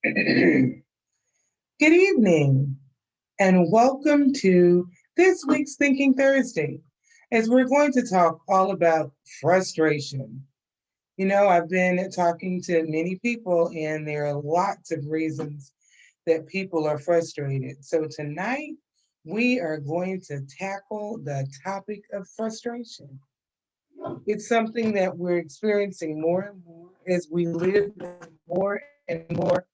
Good evening, and welcome to this week's Thinking Thursday, as we're going to talk all about frustration. I've been talking to many people, and there are lots of reasons that people are frustrated. So tonight, we are going to tackle the topic of frustration. It's something that we're experiencing more and more as we live in a more and more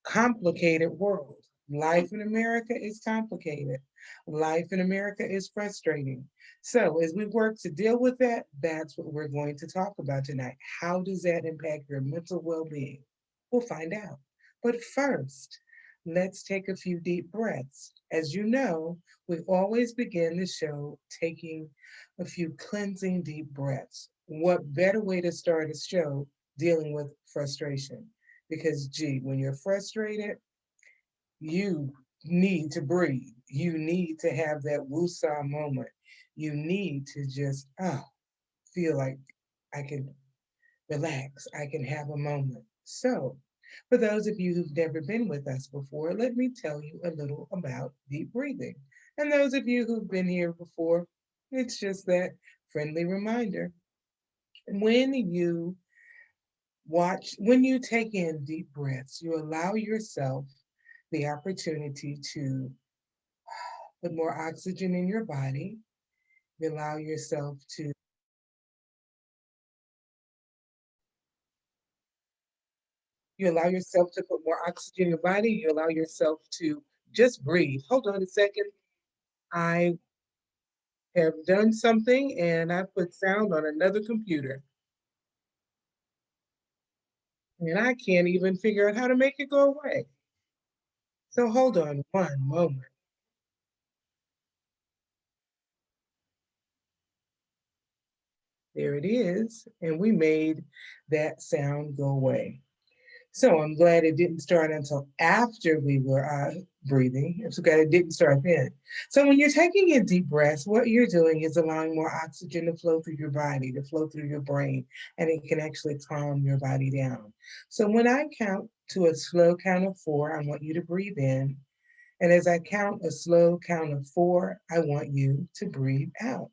complicated world. Life in America is complicated. Life in America is frustrating. So, as we work to deal with that, that's what we're going to talk about tonight. How does that impact your mental well being? We'll find out. But first, let's take a few deep breaths. As you know, we always begin the show taking a few cleansing deep breaths. What better way to start a show dealing with frustration? Because, gee, when you're frustrated, you need to breathe. You need to have that woosah moment. You need to just, feel like I can relax. I can have a moment. So, for those of you who've never been with us before, let me tell you a little about deep breathing. And those of you who've been here before, it's just that friendly reminder. When you when you take in deep breaths, you allow yourself the opportunity to put more oxygen in your body. You allow yourself to you allow yourself to put more oxygen in your body. You allow yourself to just breathe. Hold on a second. I have done something and I put sound on another computer. And I can't even figure out how to make it go away. So hold on one moment. There it is. And we made that sound go away. So I'm glad it didn't start until after we were breathing. I'm so glad it didn't start then. So when you're taking in deep breaths, what you're doing is allowing more oxygen to flow through your body, to flow through your brain, and it can actually calm your body down. So when I count to a slow count of four, I want you to breathe in. And as I count a slow count of four, I want you to breathe out.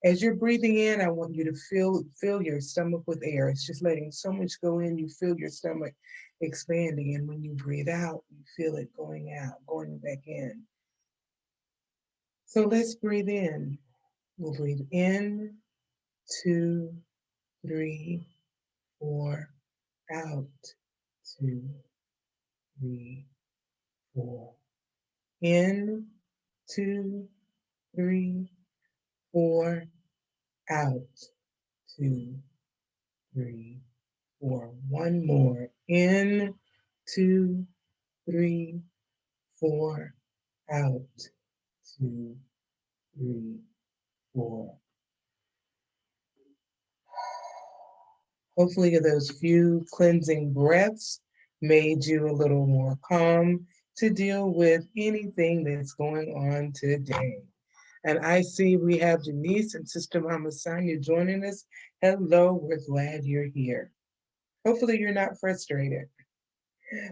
As you're breathing in, I want you to fill your stomach with air. It's just letting so much go in, you feel your stomach expanding. And when you breathe out, you feel it going out, going back in. So let's breathe in. We'll breathe in, two, three, four, out, two, three, four. In, two, three, four, out, two, three, four. One more. In, two, three, four. Out, two, three, four. Hopefully, those few cleansing breaths made you a little more calm to deal with anything that's going on today. And I see we have Denise and Sister Mama Sonia joining us. Hello, we're glad you're here. Hopefully, you're not frustrated.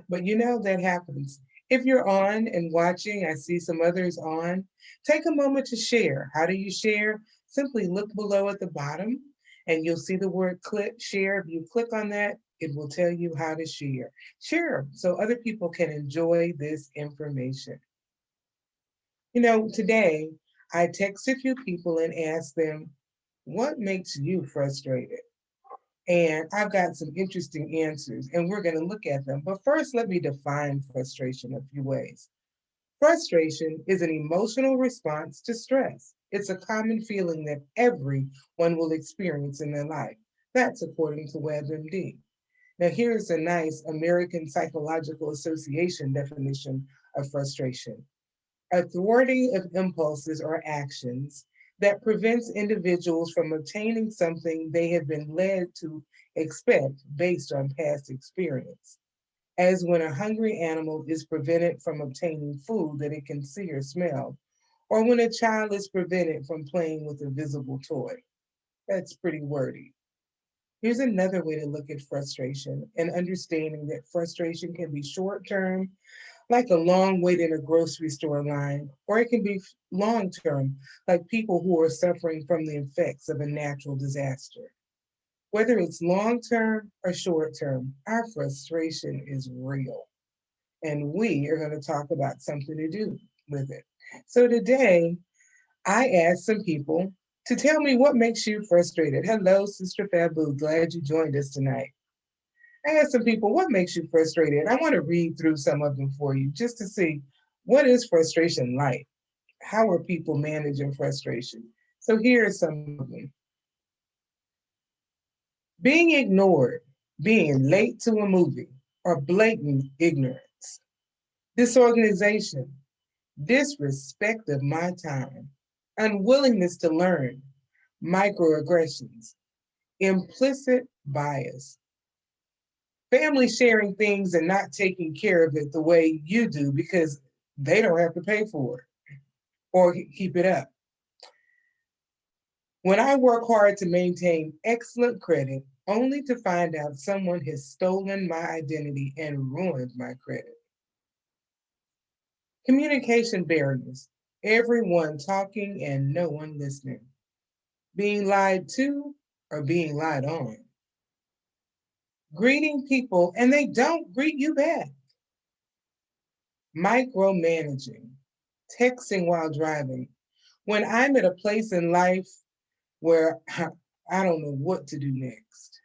But that happens. If you're on and watching, I see some others on, take a moment to share. How do you share? Simply look below at the bottom and you'll see the word click share. If you click on that, it will tell you how to share. Share so other people can enjoy this information. Today I text a few people and asked them, what makes you frustrated? And I've got some interesting answers, and we're going to look at them. But first, let me define frustration a few ways. Frustration is an emotional response to stress. It's a common feeling that everyone will experience in their life. That's according to WebMD. Now, here's a nice American Psychological Association definition of frustration: a thwarting of impulses or actions that prevents individuals from obtaining something they have been led to expect based on past experience, as when a hungry animal is prevented from obtaining food that it can see or smell, or when a child is prevented from playing with a visible toy. That's pretty wordy. Here's another way to look at frustration and understanding that frustration can be short term, like a long wait in a grocery store line, or it can be long term, like people who are suffering from the effects of a natural disaster. Whether it's long term or short term, our frustration is real. And we are going to talk about something to do with it. So today, I asked some people to tell me what makes you frustrated. Hello, Sister Fabu. Glad you joined us tonight. I asked some people, what makes you frustrated? I want to read through some of them for you just to see what is frustration like? How are people managing frustration? So here are some of them. Being ignored, being late to a movie, or blatant ignorance. Disorganization, disrespect of my time, unwillingness to learn, microaggressions, implicit bias, family sharing things and not taking care of it the way you do because they don't have to pay for it or keep it up. When I work hard to maintain excellent credit, only to find out someone has stolen my identity and ruined my credit. Communication barriers, everyone talking and no one listening. Being lied to or being lied on. Greeting people and they don't greet you back. Micromanaging, texting while driving. When I'm at a place in life where I don't know what to do next.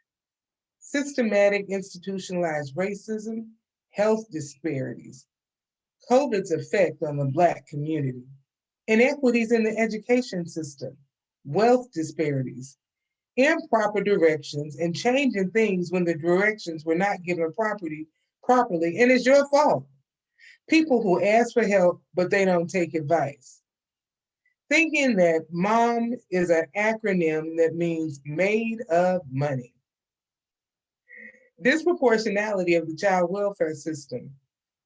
Systematic institutionalized racism, health disparities, COVID's effect on the Black community, inequities in the education system, wealth disparities, improper directions, and changing things when the directions were not given properly, and it's your fault. People who ask for help, but they don't take advice. Thinking that MOM is an acronym that means made of money. Disproportionality of the child welfare system,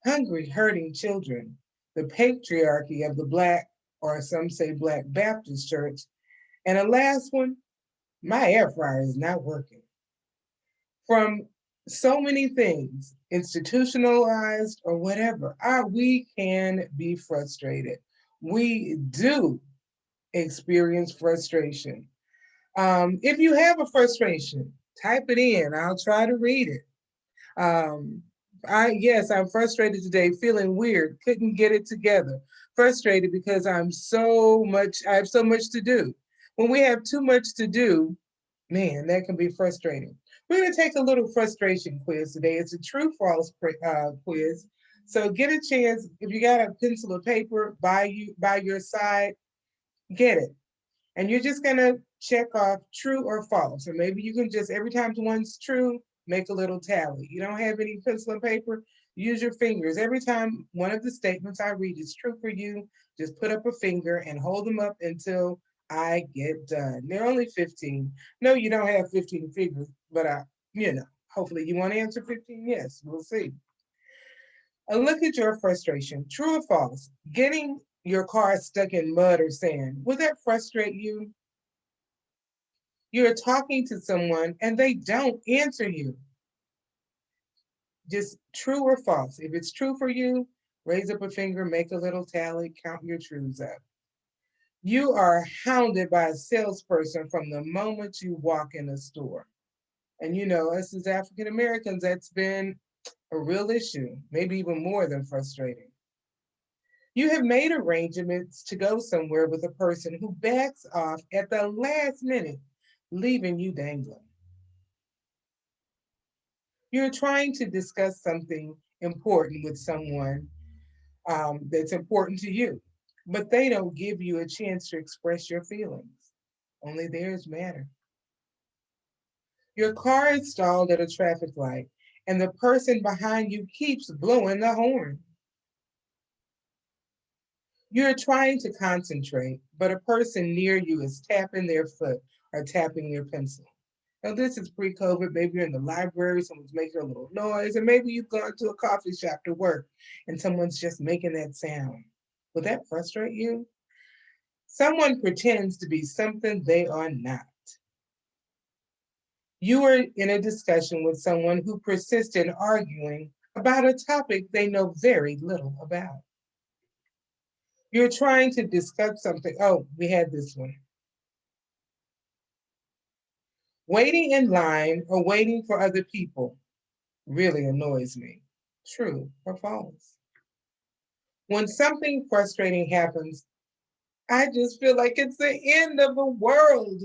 hungry, hurting children, the patriarchy of the Black, or some say Black Baptist Church, and a last one, my air fryer is not working. From so many things, institutionalized or whatever, we can be frustrated. We do experience frustration. If you have a frustration, type it in. I'll try to read it. Um, I'm frustrated today, feeling weird, couldn't get it together. Frustrated because I have so much to do. When we have too much to do, man, that can be frustrating. We're going to take a little frustration quiz today. It's a true false quiz. So get a chance. If you got a pencil or paper by your side, get it. And you're just going to check off true or false. Or maybe you can just, every time one's true, make a little tally. You don't have any pencil and paper, use your fingers. Every time one of the statements I read is true for you, just put up a finger and hold them up until I get done. They're only 15. No, you don't have 15 fingers, but hopefully you want to answer 15. Yes, we'll see. A look at your frustration. True or false? Getting your car stuck in mud or sand. Would that frustrate you? You're talking to someone and they don't answer you. Just true or false. If it's true for you, raise up a finger, make a little tally, count your truths up. You are hounded by a salesperson from the moment you walk in a store. And us as African Americans, that's been a real issue, maybe even more than frustrating. You have made arrangements to go somewhere with a person who backs off at the last minute, leaving you dangling. You're trying to discuss something important with someone that's important to you, but they don't give you a chance to express your feelings. Only theirs matter. Your car is stalled at a traffic light, and the person behind you keeps blowing the horn. You're trying to concentrate, but a person near you is tapping their foot or tapping their pencil. Now, this is pre COVID. Maybe you're in the library, someone's making a little noise, and maybe you've gone to a coffee shop to work and someone's just making that sound. Would that frustrate you? Someone pretends to be something they are not. You are in a discussion with someone who persists in arguing about a topic they know very little about. You're trying to discuss something. Oh, we had this one. Waiting in line or waiting for other people really annoys me. True or false? When something frustrating happens, I just feel like it's the end of the world.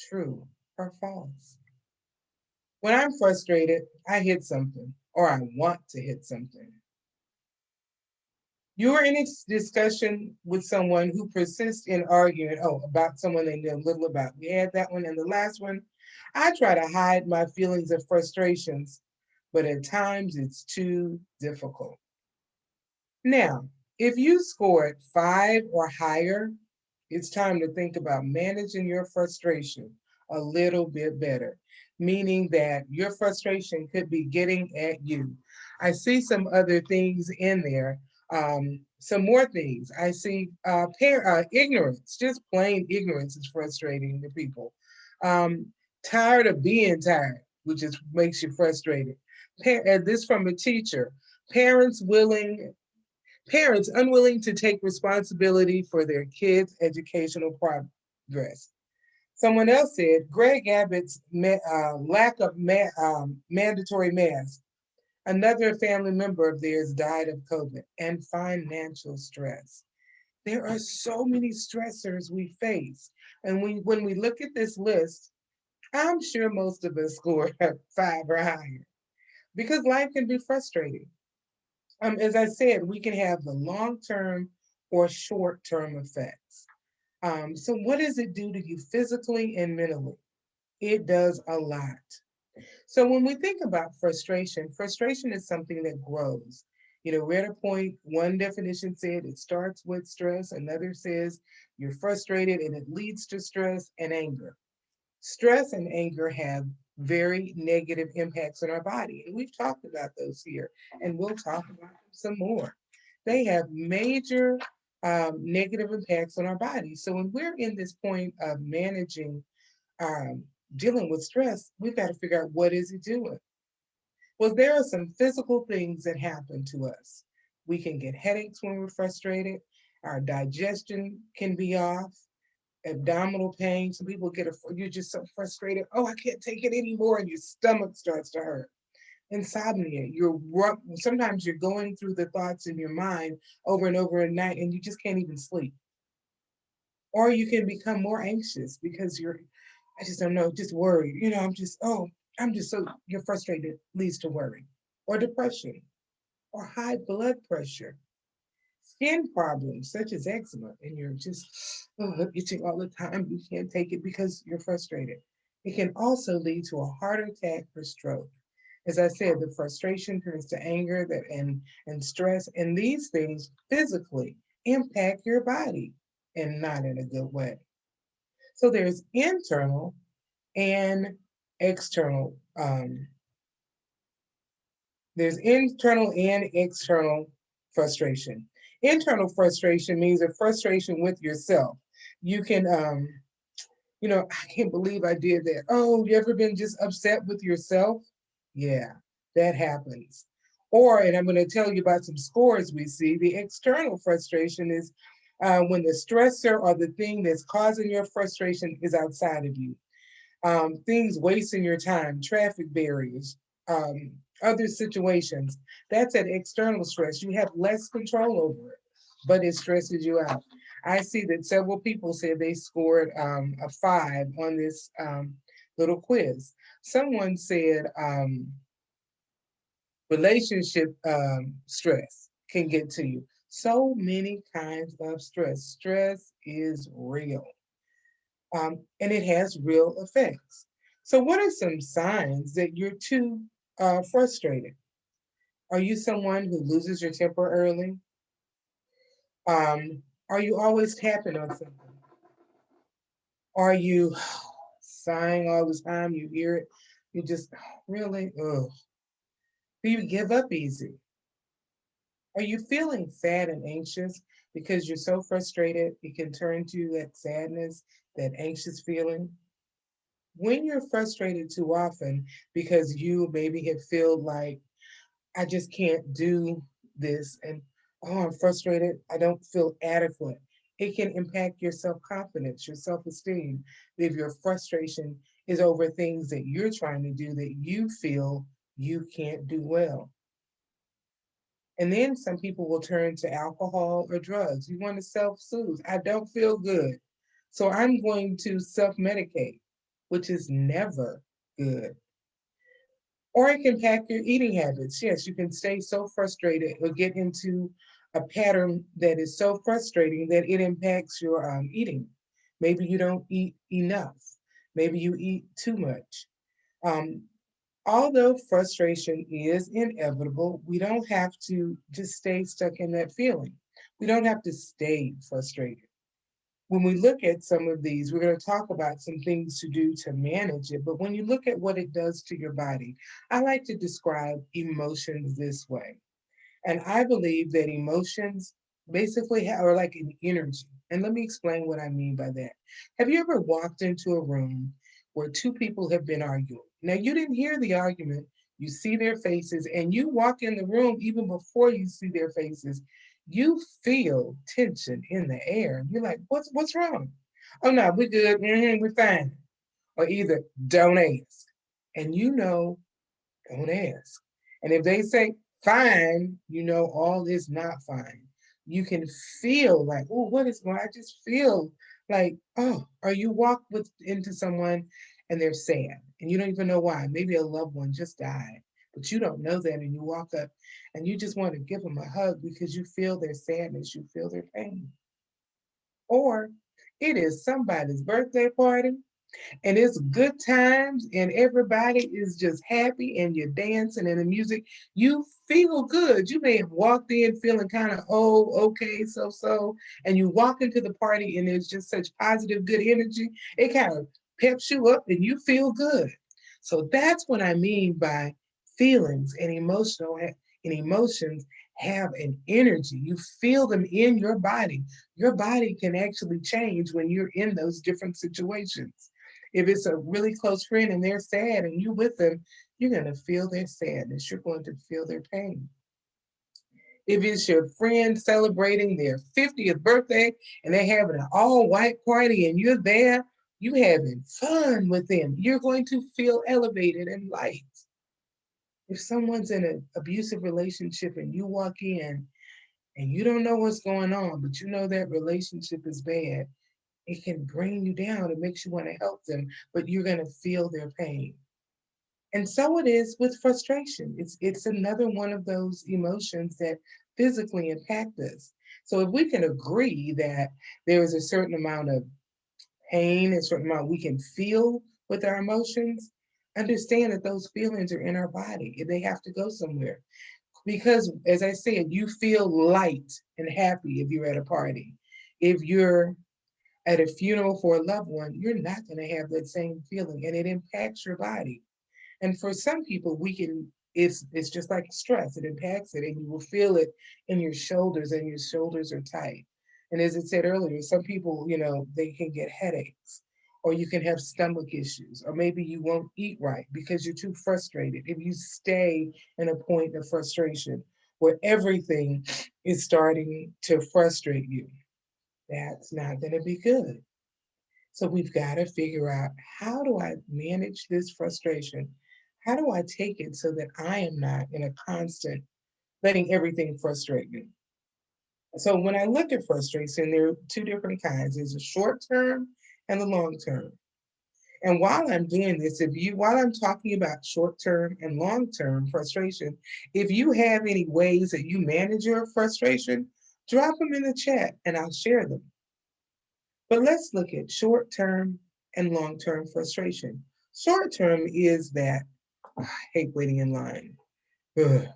True or false? When I'm frustrated, I hit something or I want to hit something. You are in a discussion with someone who persists in arguing, about someone they know little about. We had that one. And the last one, I try to hide my feelings of frustrations, but at times it's too difficult. Now, if you scored 5 or higher, it's time to think about managing your frustration a little bit better, meaning that your frustration could be getting at you. I see some other things in there, some more things. I see ignorance, just plain ignorance is frustrating to people. Um, Tired of being tired, which is makes you frustrated. This from a teacher. Parents willing Parents unwilling to take responsibility for their kids' educational progress. Someone else said Greg Abbott's lack of mandatory masks. Another family member of theirs died of COVID and financial stress. There are so many stressors we face. And when we look at this list, I'm sure most of us score 5 or higher because life can be frustrating. As I said, we can have the long term or short term effects. So, what does it do to you physically and mentally? It does a lot. So, when we think about frustration, frustration is something that grows. You know, we're at a point, one definition said it starts with stress, another says you're frustrated and it leads to stress and anger. Stress and anger have very negative impacts on our body. And we've talked about those here, and we'll talk about them some more. They have major negative impacts on our body. So when we're in this point of managing, um, dealing with stress, we've got to figure out what is it doing. Well, there are some physical things that happen to us. We can get headaches when we're frustrated. Our digestion can be off, abdominal pain. Some people you're just so frustrated. Oh, I can't take it anymore. And your stomach starts to hurt. Insomnia. Sometimes you're going through the thoughts in your mind over and over at night and you just can't even sleep. Or you can become more anxious because I just don't know, just worried. I'm just so, you're frustrated leads to worry or depression or high blood pressure, skin problems such as eczema, and you're just itching all the time. You can't take it because you're frustrated. It can also lead to a heart attack or stroke. As I said, the frustration turns to anger and stress, and these things physically impact your body and not in a good way. So and external. There's internal and external frustration. Internal frustration means a frustration with yourself. You can, I can't believe I did that. Oh, you ever been just upset with yourself? Yeah, that happens. Or, and I'm going to tell you about some scores we see. The external frustration is when the stressor or the thing that's causing your frustration is outside of you. Things wasting your time, traffic barriers, other situations. That's an external stress. You have less control over it, but it stresses you out. I see that several people said they scored a 5 on this little quiz. Someone said relationship stress can get to you. So many kinds of stress. Stress is real, and it has real effects. So, what are some signs that you're too frustrated? Are you someone who loses your temper early? Are you always tapping on something? Are you sighing all the time? You hear it. You just really, ugh. Do you give up easy? Are you feeling sad and anxious because you're so frustrated? It can turn to that sadness, that anxious feeling. When you're frustrated too often because you maybe have feel like I just can't do this and oh, I'm frustrated, I don't feel adequate. It can impact your self-confidence, your self-esteem if your frustration is over things that you're trying to do that you feel you can't do well. And then some people will turn to alcohol or drugs. You want to self soothe. I don't feel good. So I'm going to self medicate, which is never good. Or it can impact your eating habits. Yes, you can stay so frustrated or get into a pattern that is so frustrating that it impacts your eating. Maybe you don't eat enough. Maybe you eat too much. Um, Although frustration is inevitable, we don't have to just stay stuck in that feeling. We don't have to stay frustrated. When we look at some of these, we're going to talk about some things to do to manage it. But when you look at what it does to your body, I like to describe emotions this way. And I believe that emotions basically are like an energy. And let me explain what I mean by that. Have you ever walked into a room where two people have been arguing? Now, you didn't hear the argument, you see their faces, and you walk in the room even before you see their faces. You feel tension in the air. You're like, what's wrong? Oh no, we're good. We're fine. Or either don't ask. And you know don't ask. And if they say fine, you know all is not fine. You can feel like, oh, what is going on? I just feel like, oh, or you walk with into someone and they're sad and you don't even know why. Maybe a loved one just died, but you don't know that. And you walk up and you just want to give them a hug because you feel their sadness, you feel their pain. Or it is somebody's birthday party and it's good times and everybody is just happy and you're dancing and the music, you feel good. You may have walked in feeling kind of, oh, okay, so, and you walk into the party and there's just such positive, good energy. It kind of peps you up and you feel good. So that's what I mean by feelings and emotions have an energy. You feel them in your body. Your body can actually change when you're in those different situations. If it's a really close friend and they're sad and you with them, you're going to feel their sadness. You're going to feel their pain. If it's your friend celebrating their 50th birthday and they're having an all white party and you're there, you having fun with them, you're going to feel elevated and light. If someone's in an abusive relationship and you walk in and you don't know what's going on, but you know that relationship is bad, it can bring you down. It makes you want to help them, but you're going to feel their pain. And so it is with frustration. It's another one of those emotions that physically impact us. So if we can agree that there is a certain amount of pain, a certain amount we can feel with our emotions, understand that those feelings are in our body and they have to go somewhere. Because as I said, you feel light and happy if you're at a party. If you're at a funeral for a loved one, you're not going to have that same feeling and it impacts your body. And for some people, we can it's just like stress. It impacts it, and you will feel it in your shoulders, and your shoulders are tight. And as it said earlier, some people, they can get headaches, or you can have stomach issues, or maybe you won't eat right because you're too frustrated. If you stay in a point of frustration where everything is starting to frustrate you, that's not going to be good. So we've got to figure out, how do I manage this frustration? How do I take it so that I am not in a constant letting everything frustrate me? So when I look at frustration, there are two different kinds. There's a short term and the long term. And while I'm doing this, while I'm talking about short term and long term frustration, if you have any ways that you manage your frustration, drop them in the chat and I'll share them. But let's look at short term and long term frustration. Short term is that I hate waiting in line. Ugh,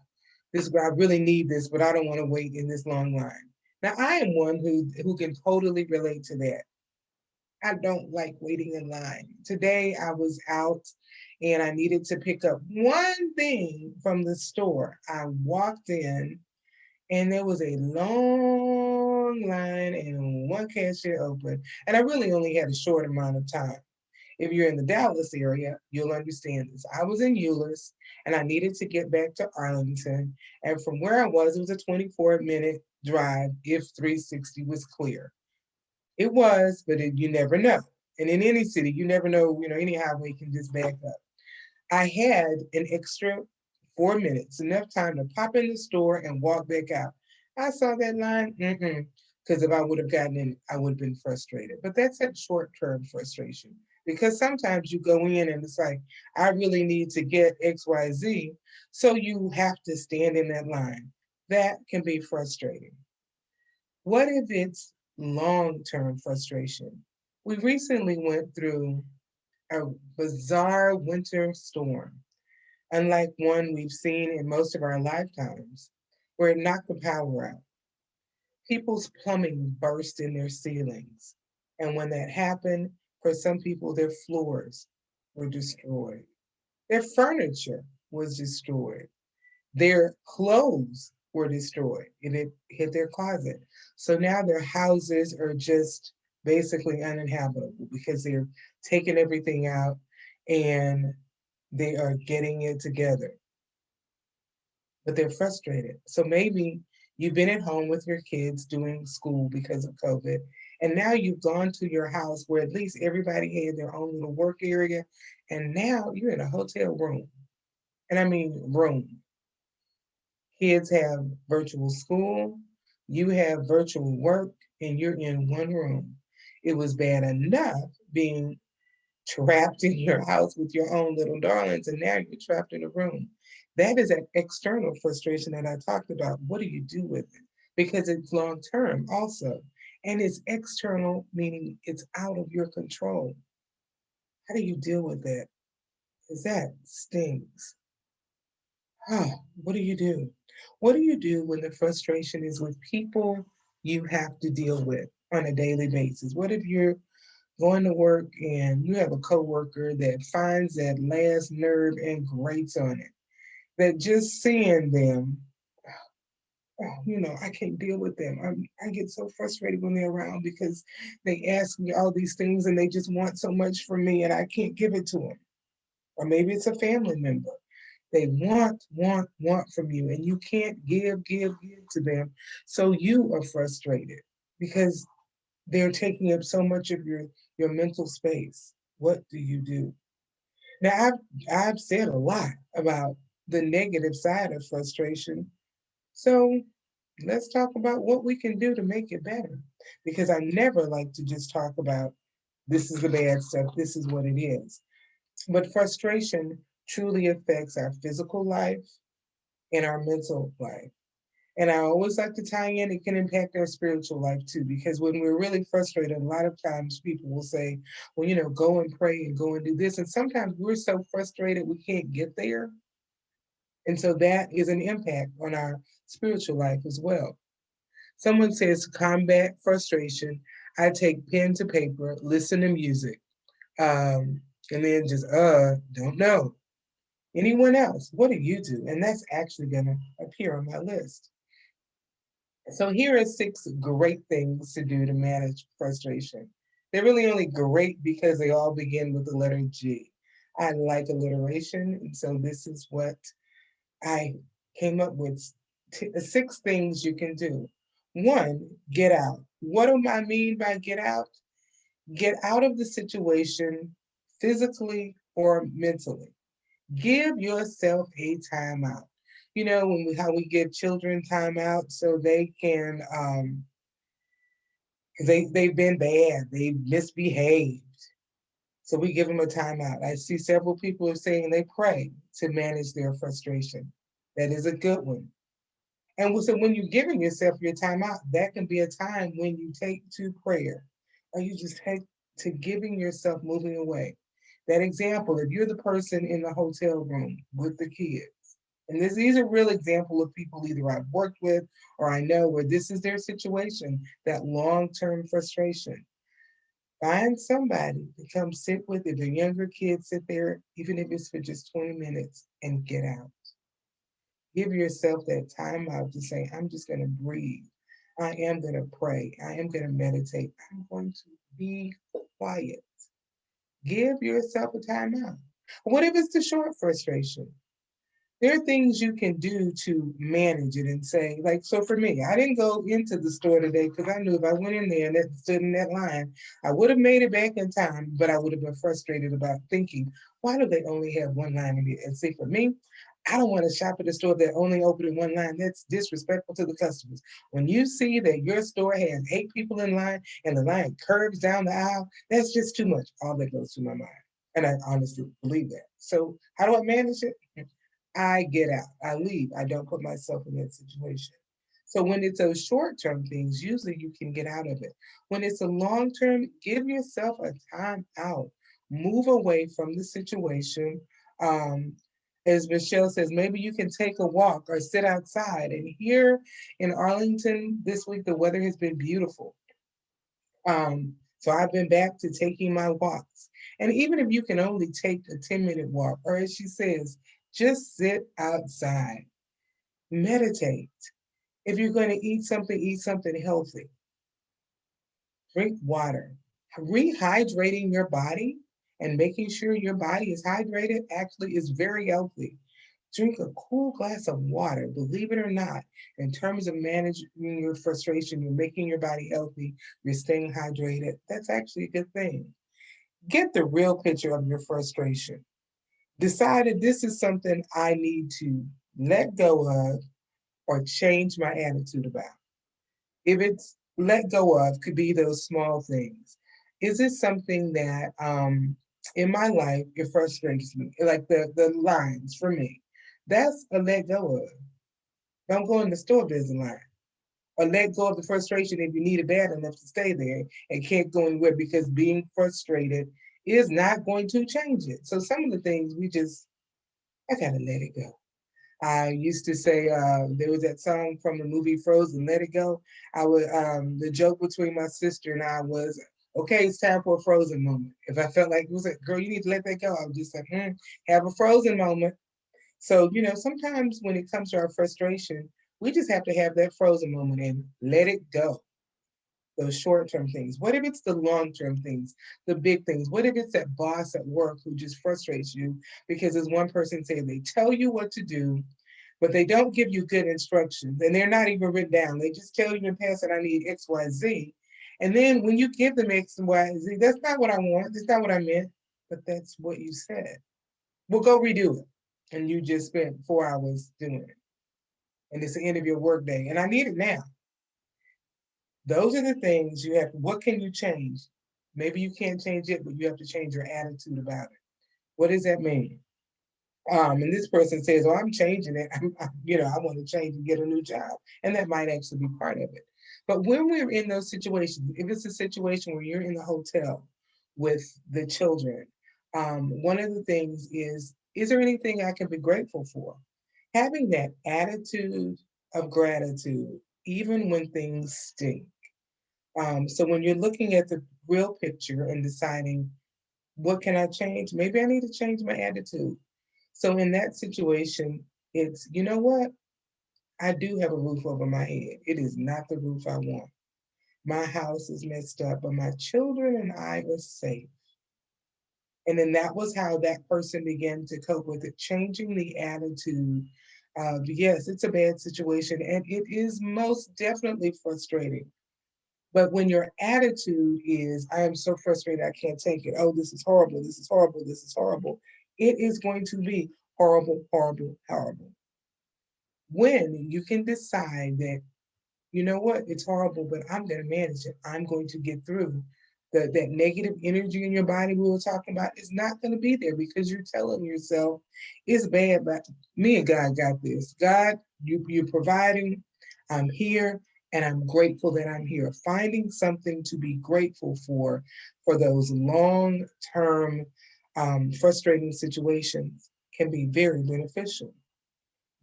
I really need this, but I don't want to wait in this long line. Now I am one who can totally relate to that. I don't like waiting in line. Today I was out and I needed to pick up one thing from the store. I walked in and there was a long line and one cashier open, and I really only had a short amount of time. If you're in the Dallas area, you'll understand this. I was in Euless and I needed to get back to Arlington. And from where I was, it was a 24-minute drive if 360 was clear. It was, but you never know. And in any city, you never know, any highway can just back up. I had an extra 4 minutes, enough time to pop in the store and walk back out. I saw that line, because if I would have gotten in, I would have been frustrated. But that's that short-term frustration. Because sometimes you go in and it's like, I really need to get XYZ, so you have to stand in that line. That can be frustrating. What if it's long-term frustration? We recently went through a bizarre winter storm, unlike one we've seen in most of our lifetimes, where it knocked the power out. People's plumbing burst in their ceilings. And when that happened, for some people, their floors were destroyed. Their furniture was destroyed. Their clothes were destroyed. It hit their closet. So now their houses are just basically uninhabitable because they're taking everything out and they are getting it together, but they're frustrated. So maybe you've been at home with your kids doing school because of COVID, and now you've gone to your house where at least everybody had their own little work area, and now you're in a hotel room. And I mean, room. Kids have virtual school, you have virtual work, and you're in one room. It was bad enough being trapped in your house with your own little darlings, and now you're trapped in a room. That is an external frustration that I talked about. What do you do with it? Because it's long term also. And it's external, meaning it's out of your control. How do you deal with that? Because that stings. What do you do? What do you do when the frustration is with people you have to deal with on a daily basis? What if you're going to work and you have a coworker that finds that last nerve and grates on it? That just seeing them, I can't deal with them. I get so frustrated when they're around because they ask me all these things and they just want so much from me and I can't give it to them. Or maybe it's a family member. They want from you, and you can't give to them. So you are frustrated because they're taking up so much of your mental space. What do you do? Now, I've said a lot about the negative side of frustration. So let's talk about what we can do to make it better. Because I never like to just talk about this is the bad stuff, this is what it is. But frustration truly affects our physical life and our mental life. And I always like to tie in, it can impact our spiritual life too, because when we're really frustrated, a lot of times people will say, well, go and pray and go and do this. And sometimes we're so frustrated we can't get there. And so that is an impact on our spiritual life as well. Someone says to combat frustration, I take pen to paper, listen to music, and then just, don't know. Anyone else? What do you do? And that's actually going to appear on my list. So here are 6 great things to do to manage frustration. They're really only great because they all begin with the letter G. I like alliteration, and so this is what I came up with. 6 things you can do. 1, get out. What do I mean by get out? Get out of the situation physically or mentally. Give yourself a timeout. How we give children time out so they can, they've been bad, they've misbehaved. So we give them a timeout. I see several people are saying they pray to manage their frustration. That is a good one. And so when you're giving yourself your timeout, that can be a time when you take to prayer, or you just take to giving yourself moving away. That example, if you're the person in the hotel room with the kids, and these are real examples of people either I've worked with or I know where this is their situation, that long-term frustration. Find somebody to come sit with. If a younger kid, sit there, even if it's for just 20 minutes, and get out. Give yourself that time out to say, I'm just going to breathe. I am going to pray. I am going to meditate. I'm going to be quiet. Give yourself a timeout. What if it's the short frustration? There are things you can do to manage it and say, like, so for me, I didn't go into the store today because I knew if I went in there and stood in that line, I would have made it back in time, but I would have been frustrated about thinking, why do they only have one line in it? And see, for me, I don't want to shop at a store that only open in one line. That's disrespectful to the customers. When you see that your store has 8 people in line and the line curves down the aisle, that's just too much. All that goes through my mind. And I honestly believe that. So how do I manage it? I get out, I leave. I don't put myself in that situation. So when it's those short term things, usually you can get out of it. When it's a long term, give yourself a time out. Move away from the situation. Um, as Michelle says, maybe you can take a walk or sit outside. And here in Arlington this week, the weather has been beautiful. So I've been back to taking my walks. And even if you can only take a 10-minute walk, or as she says, just sit outside, meditate. If you're going to eat something healthy, drink water. Rehydrating your body and making sure your body is hydrated actually is very healthy. Drink a cool glass of water. Believe it or not, in terms of managing your frustration, you're making your body healthy, you're staying hydrated. That's actually a good thing. Get the real picture of your frustration. Decided this is something I need to let go of or change my attitude about. If it's let go of, could be those small things. Is it something that in my life it frustrates me? Like the lines for me. That's a let go of. Don't go in the store busy line. Or let go of the frustration if you need it bad enough to stay there and can't go anywhere because being frustrated is not going to change it. So some of the things I gotta let it go. I used to say there was that song from the movie Frozen, "Let It Go." I would the joke between my sister and I was, okay, it's time for a Frozen moment. If I felt like it was like, girl, you need to let that go, I would just say, have a Frozen moment. So sometimes when it comes to our frustration, we just have to have that Frozen moment and let it go. Those short-term things. What if it's the long-term things, the big things? What if it's that boss at work who just frustrates you because, as one person said, they tell you what to do, but they don't give you good instructions and they're not even written down. They just tell you in passing, I need X, Y, Z. And then when you give them X and Y, Z, that's not what I want. That's not what I meant, but that's what you said. Well, go redo it. And you just spent 4 hours doing it. And it's the end of your workday. And I need it now. Those are the things you have. What can you change? Maybe you can't change it, but you have to change your attitude about it. What does that mean? And this person says, "Oh, I'm changing it. I want to change and get a new job," and that might actually be part of it. But when we're in those situations, if it's a situation where you're in the hotel with the children, one of the things is there anything I can be grateful for? Having that attitude of gratitude, even when things stink. So when you're looking at the real picture and deciding what can I change, maybe I need to change my attitude. So in that situation, it's, you know what? I do have a roof over my head. It is not the roof I want. My house is messed up, but my children and I are safe. And then that was how that person began to cope with it, changing the attitude of, yes, it's a bad situation and it is most definitely frustrating. But when your attitude is, I am so frustrated, I can't take it. Oh, this is horrible. This is horrible. This is horrible. It is going to be horrible, horrible, horrible. When you can decide that, you know what, it's horrible, but I'm going to manage it. I'm going to get through. That negative energy in your body we were talking about is not going to be there because you're telling yourself it's bad, but me and God got this. God, you're providing. I'm here, and I'm grateful that I'm here. Finding something to be grateful for those long-term frustrating situations can be very beneficial.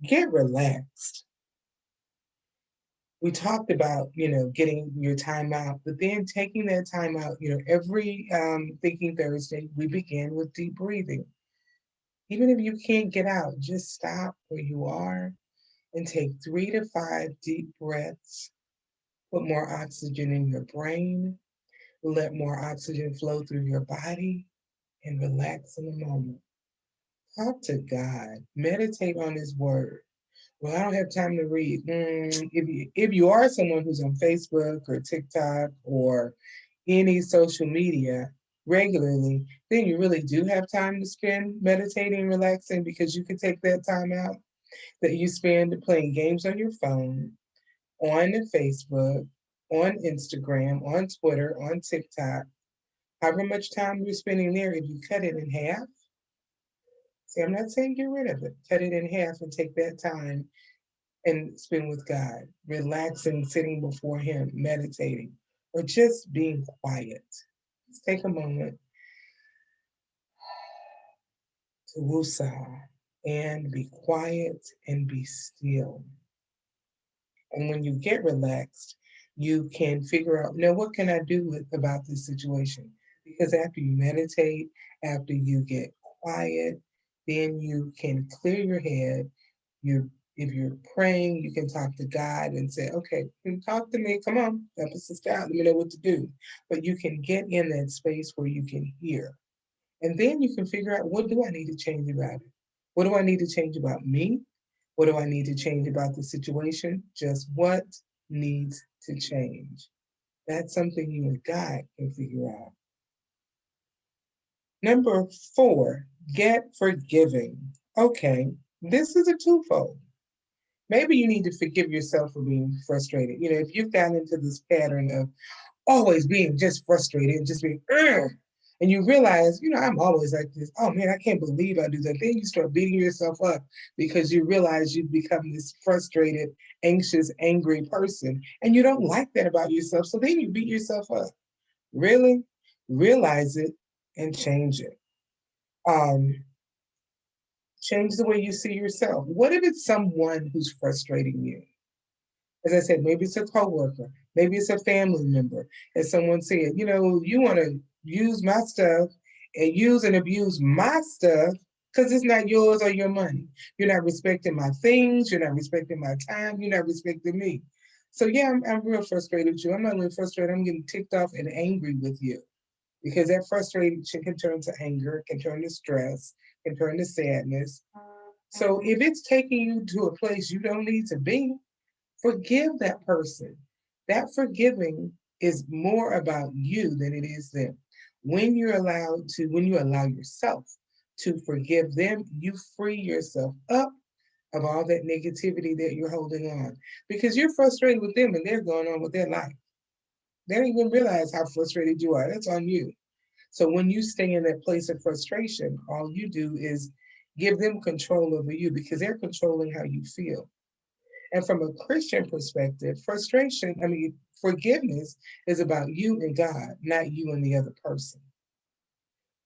Get relaxed. We talked about, getting your time out, but then taking that time out, every Thinking Thursday, we begin with deep breathing. Even if you can't get out, just stop where you are and take 3 to 5 deep breaths. Put more oxygen in your brain, let more oxygen flow through your body. and relax in the moment. Talk to God. Meditate on His Word. Well, I don't have time to read. If you are someone who's on Facebook or TikTok or any social media regularly, then you really do have time to spend meditating, relaxing, because you can take that time out that you spend playing games on your phone, on Facebook, on Instagram, on Twitter, on TikTok. However much time you're spending there, if you cut it in half, see, I'm not saying get rid of it, cut it in half and take that time and spend with God, relaxing, sitting before Him, meditating, or just being quiet. Just take a moment to woosah and be quiet and be still. And when you get relaxed, you can figure out, now what can I do about this situation? Because after you meditate, after you get quiet, then you can clear your head. You, if you're praying, you can talk to God and say, okay, talk to me. Come on, help us out. Let me know what to do. But you can get in that space where you can hear. And then you can figure out, what do I need to change about it? What do I need to change about me? What do I need to change about the situation? Just what needs to change? That's something you and God can figure out. Number 4, get forgiving. Okay, this is a twofold. Maybe you need to forgive yourself for being frustrated. If you've gotten into this pattern of always being just frustrated and just being, ugh, and you realize, I'm always like this. Oh man, I can't believe I do that. Then you start beating yourself up because you realize you've become this frustrated, anxious, angry person. And you don't like that about yourself. So then you beat yourself up. Really? Realize it and change it. Um, Change the way you see yourself. What if it's someone who's frustrating you? As I said, maybe it's a coworker, maybe it's a family member. As someone said, you want to use my stuff and use and abuse my stuff because it's not yours or your money. You're not respecting my things. You're not respecting my time. You're not respecting me. So yeah, I'm real frustrated with you. I'm not really frustrated. I'm getting ticked off and angry with you because that frustration can turn to anger, can turn to stress, can turn to sadness. So if it's taking you to a place you don't need to be, forgive that person. That forgiving is more about you than it is them. When you allow yourself to forgive them, you free yourself up of all that negativity that you're holding on because you're frustrated with them and they're going on with their life. They don't even realize how frustrated you are. That's on you. So when you stay in that place of frustration, all you do is give them control over you because they're controlling how you feel. And from a Christian perspective, forgiveness is about you and God, not you and the other person.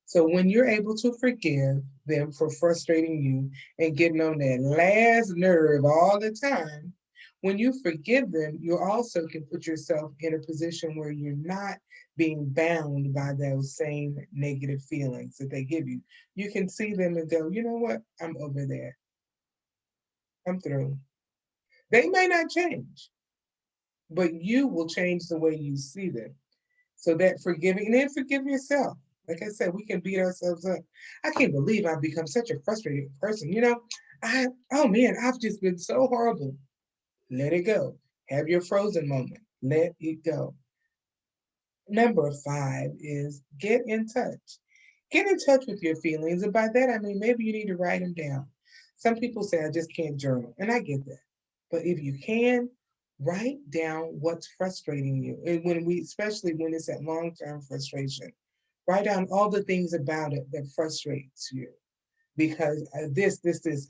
So when you're able to forgive them for frustrating you and getting on that last nerve all the time, when you forgive them, you also can put yourself in a position where you're not being bound by those same negative feelings that they give you. You can see them and go, you know what? I'm over there. I'm through. They may not change, but you will change the way you see them. So that forgiving, and then forgive yourself. Like I said, we can beat ourselves up. I can't believe I've become such a frustrated person. Oh man, I've just been so horrible. Let it go. Have your frozen moment. Let it go. Number 5 is get in touch. Get in touch with your feelings. And by that, I mean, maybe you need to write them down. Some people say, I just can't journal. And I get that. But if you can, write down what's frustrating you. And especially when it's that long-term frustration, write down all the things about it that frustrates you. Because this.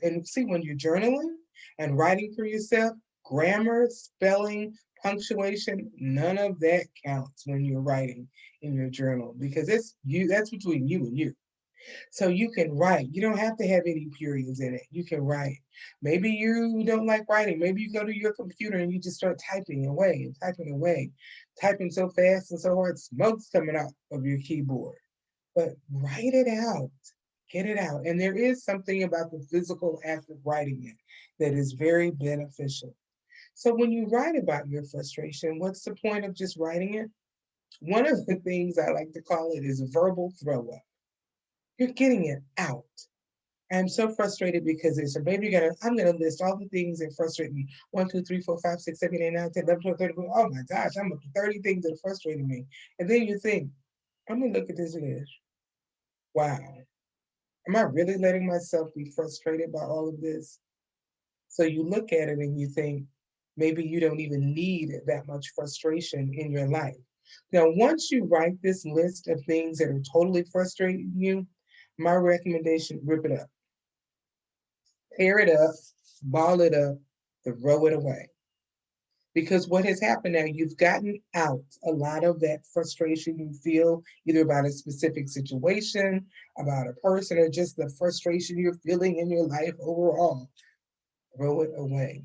And see, when you're journaling and writing for yourself, grammar, spelling, punctuation, none of that counts when you're writing in your journal because it's you, that's between you and you. So you can write. You don't have to have any periods in it. You can write. Maybe you don't like writing. Maybe you go to your computer and you just start typing away and typing away, typing so fast and so hard, smoke's coming out of your keyboard. But write it out, get it out. And there is something about the physical act of writing it that is very beneficial. So when you write about your frustration, what's the point of just writing it? One of the things I like to call it is verbal throw up. You're getting it out. I'm so frustrated because it's a baby. I'm gonna list all the things that frustrate me. 1, 2, 3, 4, 5, 6, 7, 8, 9, 10, 11, 12, 13. Oh my gosh, I'm up to 30 things that are frustrating me. And then you think, I'm gonna look at this list. Wow. Am I really letting myself be frustrated by all of this? So you look at it and you think, maybe you don't even need that much frustration in your life. Now, once you write this list of things that are totally frustrating you, my recommendation, rip it up. Tear it up, ball it up, throw it away. Because what has happened now, you've gotten out a lot of that frustration you feel either about a specific situation, about a person, or just the frustration you're feeling in your life overall. Throw it away.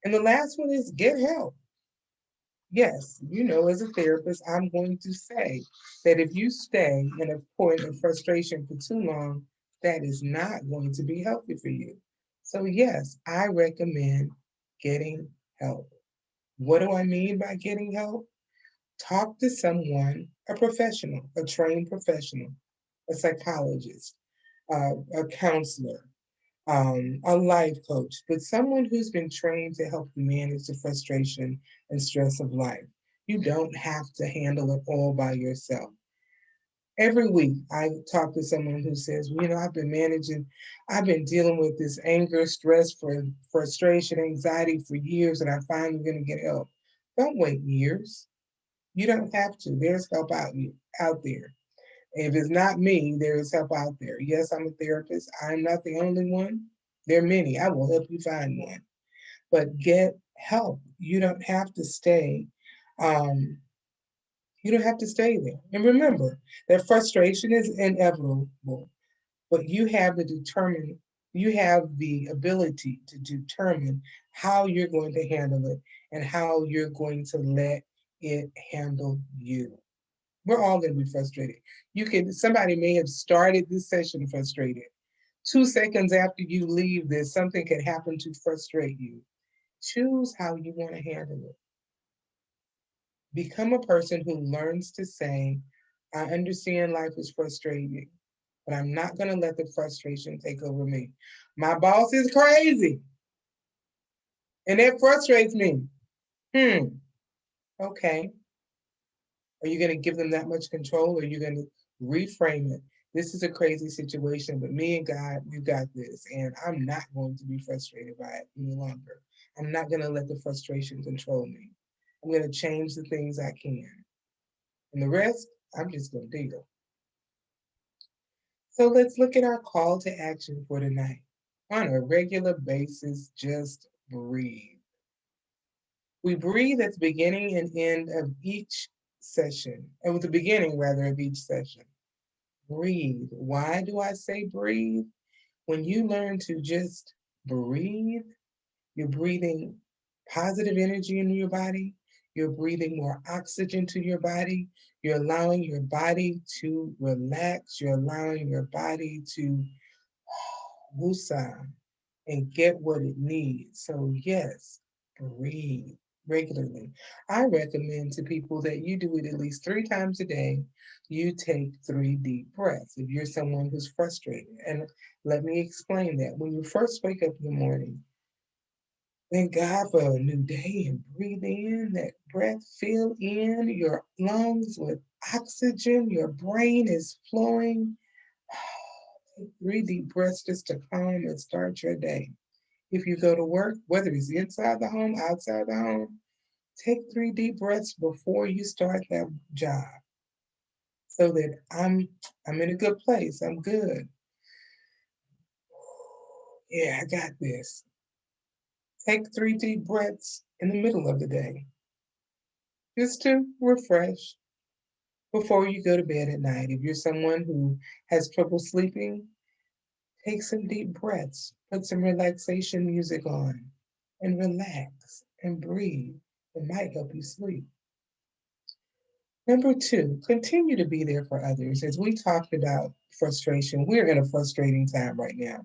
And the last one is get help. Yes, as a therapist, I'm going to say that if you stay in a point of frustration for too long, that is not going to be healthy for you. So, yes, I recommend getting help. What do I mean by getting help? Talk to someone, a professional, a trained professional, a psychologist, a counselor, a life coach, but someone who's been trained to help you manage the frustration and stress of life. You don't have to handle it all by yourself. Every week, I talk to someone who says, well, I've been dealing with this anger, stress, frustration, anxiety for years, and I finally going to get help. Don't wait years. You don't have to. There's help out there. If it's not me, there is help out there. Yes, I'm a therapist. I'm not the only one. There are many. I will help you find one. But get help. Um, you don't have to stay there. And remember that frustration is inevitable, but you have the ability to determine how you're going to handle it and how you're going to let it handle you. We're all going to be frustrated. Somebody may have started this session frustrated. 2 seconds after you leave this, something could happen to frustrate you. Choose how you want to handle it. Become a person who learns to say, I understand life is frustrating, but I'm not going to let the frustration take over me. My boss is crazy, and that frustrates me. Okay. Are you going to give them that much control, or are you going to reframe it? This is a crazy situation, but me and God, we've got this, and I'm not going to be frustrated by it any longer. I'm not going to let the frustration control me. I'm going to change the things I can. And the rest, I'm just going to deal. So let's look at our call to action for tonight. On a regular basis, just breathe. We breathe at the beginning and end of each session, and with the beginning rather of each session. Breathe. Why do I say breathe? When you learn to just breathe, you're breathing positive energy into your body. You're breathing more oxygen to your body. You're allowing your body to relax. You're allowing your body to woosah and get what it needs. So, yes, breathe regularly. I recommend to people that you do it at least 3 times a day. You take 3 deep breaths if you're someone who's frustrated. And let me explain that. When you first wake up in the morning, thank God for a new day and breathe in that breath, fill in your lungs with oxygen, your brain is flowing. Take 3 deep breaths just to calm and start your day. If you go to work, whether it's inside the home, outside the home, take 3 deep breaths before you start that job so that I'm in a good place. I'm good. Yeah, I got this. Take 3 deep breaths in the middle of the day just to refresh before you go to bed at night. If you're someone who has trouble sleeping, take some deep breaths, put some relaxation music on, and relax and breathe. It might help you sleep. Number 2, continue to be there for others. As we talked about frustration, we're in a frustrating time right now.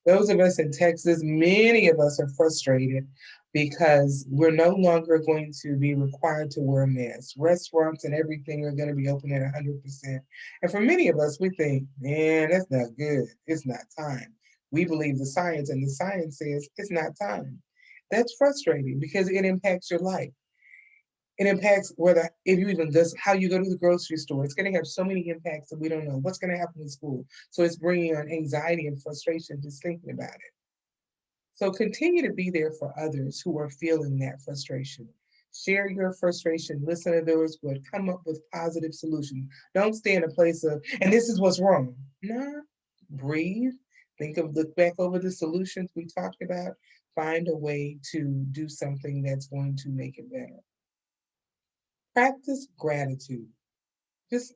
Those of us in Texas, many of us are frustrated because we're no longer going to be required to wear masks. Restaurants and everything are going to be open at 100%. And for many of us, we think, man, that's not good. It's not time. We believe the science, and the science says it's not time. That's frustrating because it impacts your life. It impacts whether if you even just how you go to the grocery store. It's going to have so many impacts that we don't know what's going to happen in school. So it's bringing on anxiety and frustration just thinking about it. So continue to be there for others who are feeling that frustration. Share your frustration, listen to those, but come up with positive solutions. Don't stay in a place of, and this is what's wrong. No, breathe. Look back over the solutions we talked about. Find a way to do something that's going to make it better. Practice gratitude. Just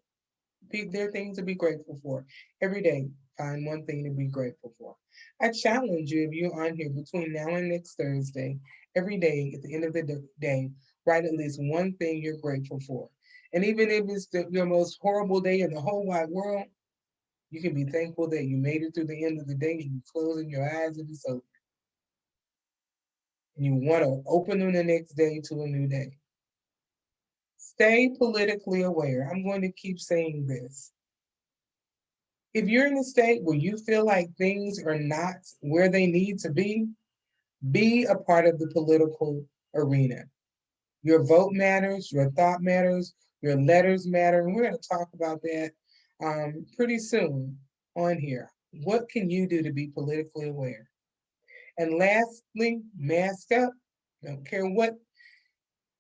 there are things to be grateful for. Every day, find one thing to be grateful for. I challenge you, if you're on here between now and next Thursday, every day at the end of the day, write at least one thing you're grateful for. And even if it's your most horrible day in the whole wide world, you can be thankful that you made it through the end of the day and you're closing your eyes and it's over. And you want to open them the next day to a new day. Stay politically aware. I'm going to keep saying this. If you're in a state where you feel like things are not where they need to be a part of the political arena. Your vote matters, your thought matters, your letters matter. And we're going to talk about that pretty soon on here. What can you do to be politically aware? And lastly, mask up. Don't care what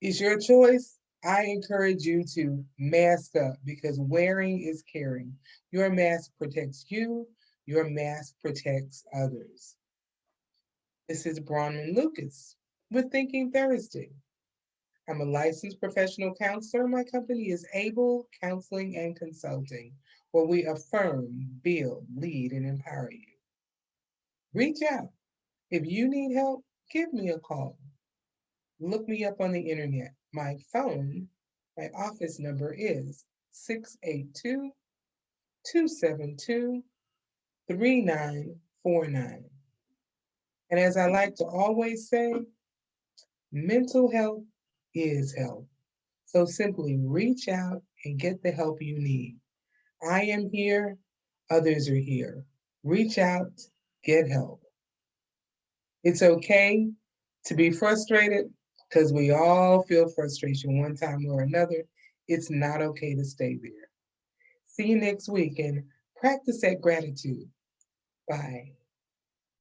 is your choice. I encourage you to mask up because wearing is caring. Your mask protects you, your mask protects others. This is Bronwyn Lucas with Thinking Thursday. I'm a licensed professional counselor. My company is Able Counseling and Consulting, where we affirm, build, lead, and empower you. Reach out. If you need help, give me a call. Look me up on the internet. My office number is 682 272 3949. And as I like to always say, mental health is health. So simply reach out and get the help you need. I am here, others are here. Reach out, get help. It's okay to be frustrated because we all feel frustration one time or another. It's not okay to stay there. See you next week and practice that gratitude. Bye.